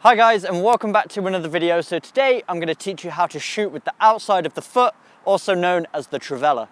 Hi guys, and welcome back to another video. So today I'm going to teach you how to shoot with the outside of the foot, also known as the Trivela.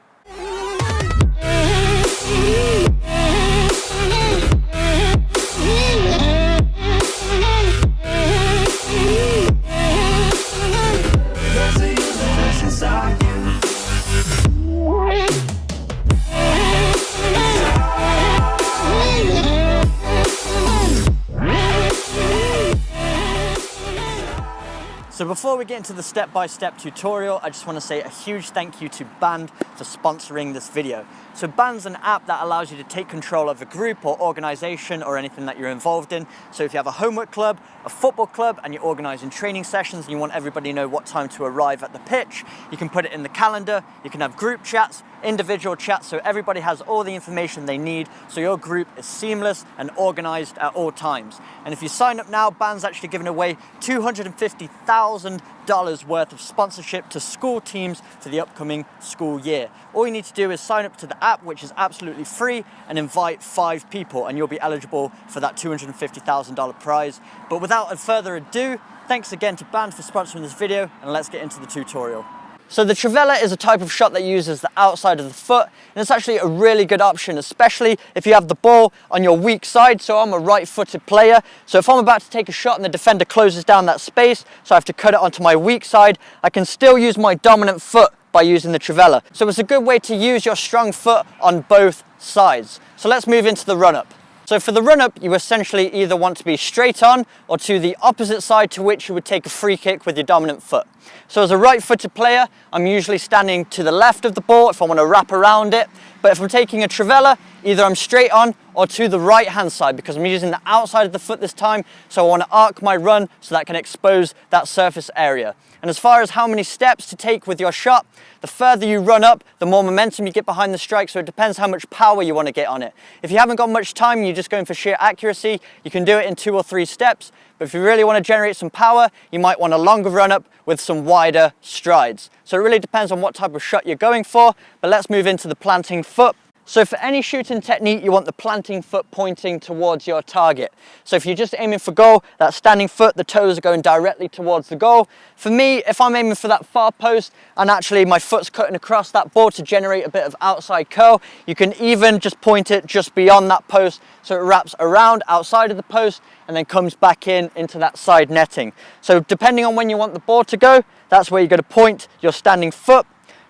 So before we get into the step-by-step tutorial, I just want to say a huge thank you to Band for sponsoring this video. So Band's an app that allows you to take control of a group or organization or anything that you're involved in. So if you have a homework club, a football club, and you're organizing training sessions and you want everybody to know what time to arrive at the pitch, you can put it in the calendar. You can have group chats, individual chats, so everybody has all the information they need, so your group is seamless and organized at all times. And if you sign up now, Band's actually giving away $250,000 worth of sponsorship to school teams for the upcoming school year. All you need to do is sign up to the app, which is absolutely free, and invite 5 people, and you'll be eligible for that $250,000 prize. But without further ado, thanks again to Band for sponsoring this video, and let's get into the tutorial. So the Trivela is a type of shot that uses the outside of the foot, and it's actually a really good option, especially if you have the ball on your weak side. So I'm a right-footed player, so if I'm about to take a shot and the defender closes down that space, so I have to cut it onto my weak side, I can still use my dominant foot by using the Trivela. So it's a good way to use your strong foot on both sides. So let's move into the run-up. So for the run-up, you essentially either want to be straight on or to the opposite side, to which you would take a free kick with your dominant foot. So as a right-footed player, I'm usually standing to the left of the ball if I want to wrap around it. But if I'm taking a Trivela, either I'm straight on or to the right-hand side, because I'm using the outside of the foot this time, so I want to arc my run so that can expose that surface area. And as far as how many steps to take with your shot, the further you run up, the more momentum you get behind the strike, so it depends how much power you want to get on it. If you haven't got much time and you're just going for sheer accuracy, you can do it in 2 or 3 steps. But if you really want to generate some power, you might want a longer run-up with some wider strides. So it really depends on what type of shot you're going for, but let's move into the planting foot. So for any shooting technique, you want the planting foot pointing towards your target. So if you're just aiming for goal, that standing foot, the toes are going directly towards the goal. For me, if I'm aiming for that far post and actually my foot's cutting across that ball to generate a bit of outside curl, you can even just point it just beyond that post so it wraps around outside of the post and then comes back into that side netting. So depending on when you want the ball to go, that's where you're going to point your standing foot.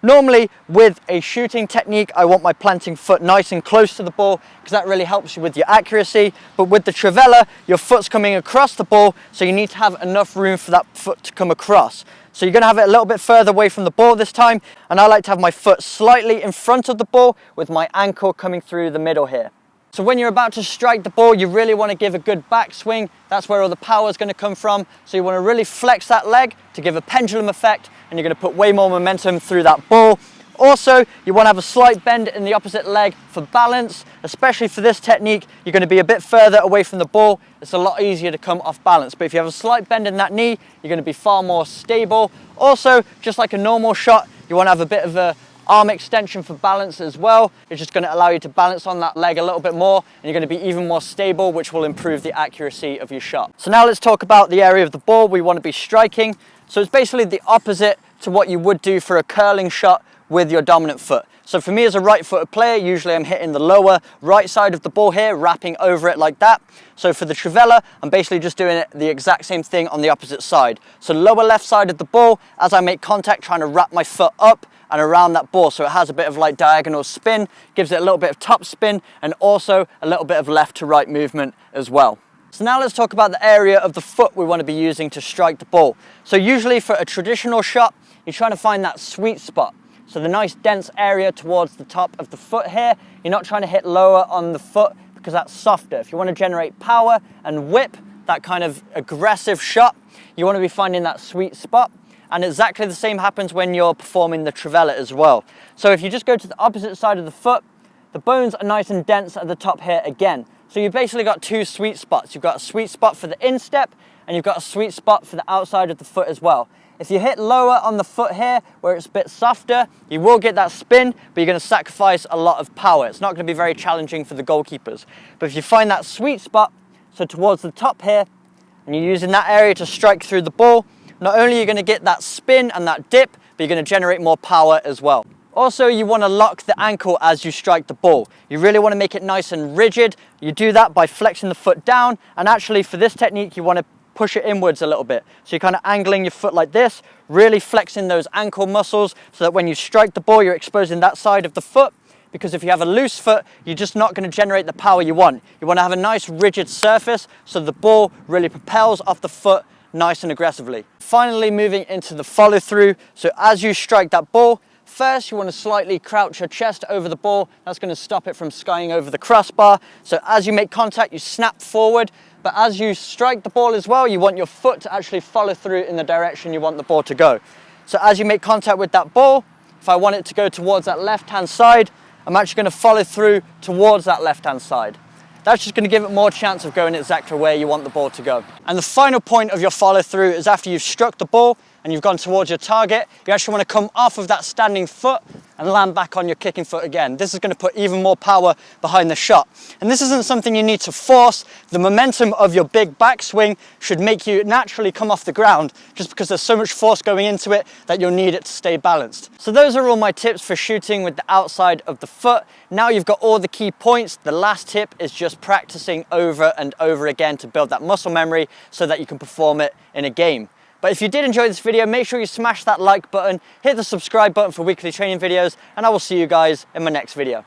Normally, with a shooting technique, I want my planting foot nice and close to the ball because that really helps you with your accuracy. But with the Trivela, your foot's coming across the ball, so you need to have enough room for that foot to come across. So you're going to have it a little bit further away from the ball this time, and I like to have my foot slightly in front of the ball with my ankle coming through the middle here. So when you're about to strike the ball, you really want to give a good backswing. That's where all the power is going to come from. So you want to really flex that leg to give a pendulum effect, and you're going to put way more momentum through that ball. Also, you want to have a slight bend in the opposite leg for balance. Especially for this technique, you're going to be a bit further away from the ball. It's a lot easier to come off balance. But if you have a slight bend in that knee, you're going to be far more stable. Also, just like a normal shot, you want to have a bit of a arm extension for balance as well. It's just going to allow you to balance on that leg a little bit more, and you're going to be even more stable, which will improve the accuracy of your shot. So now let's talk about the area of the ball we want to be striking. So it's basically the opposite to what you would do for a curling shot with your dominant foot. So for me as a right-footed player, usually I'm hitting the lower right side of the ball here, wrapping over it like that. So for the Trivela, I'm basically just doing it the exact same thing on the opposite side. So lower left side of the ball, as I make contact, trying to wrap my foot up and around that ball, so it has a bit of like diagonal spin, gives it a little bit of top spin, and also a little bit of left to right movement as well. So now let's talk about the area of the foot we want to be using to strike the ball. So usually for a traditional shot, you're trying to find that sweet spot. So the nice dense area towards the top of the foot here. You're not trying to hit lower on the foot because that's softer. If you want to generate power and whip, that kind of aggressive shot, you want to be finding that sweet spot. And exactly the same happens when you're performing the Trivela as well. So if you just go to the opposite side of the foot, the bones are nice and dense at the top here again. So you've basically got 2 sweet spots. You've got a sweet spot for the instep, and you've got a sweet spot for the outside of the foot as well. If you hit lower on the foot here, where it's a bit softer, you will get that spin, but you're going to sacrifice a lot of power. It's not going to be very challenging for the goalkeepers. But if you find that sweet spot, so towards the top here, and you're using that area to strike through the ball, not only are you going to get that spin and that dip, but you're going to generate more power as well. Also, you want to lock the ankle as you strike the ball. You really want to make it nice and rigid. You do that by flexing the foot down, and actually for this technique you want to push it inwards a little bit. So you're kind of angling your foot like this, really flexing those ankle muscles so that when you strike the ball you're exposing that side of the foot, because if you have a loose foot you're just not going to generate the power you want. You want to have a nice rigid surface so the ball really propels off the foot nice and aggressively. Finally, moving into the follow through. So as you strike that ball, first you want to slightly crouch your chest over the ball. That's going to stop it from skying over the crossbar. So as you make contact you snap forward, but as you strike the ball as well you want your foot to actually follow through in the direction you want the ball to go. So as you make contact with that ball, if I want it to go towards that left hand side, I'm actually going to follow through towards that left hand side. That's just going to give it more chance of going exactly where you want the ball to go. And the final point of your follow through is after you've struck the ball and you've gone towards your target, you actually want to come off of that standing foot and land back on your kicking foot again. This is going to put even more power behind the shot. And this isn't something you need to force. The momentum of your big backswing should make you naturally come off the ground just because there's so much force going into it that you'll need it to stay balanced. So those are all my tips for shooting with the outside of the foot. Now you've got all the key points. The last tip is just practicing over and over again to build that muscle memory so that you can perform it in a game. But if you did enjoy this video, make sure you smash that like button, hit the subscribe button for weekly training videos, and I will see you guys in my next video.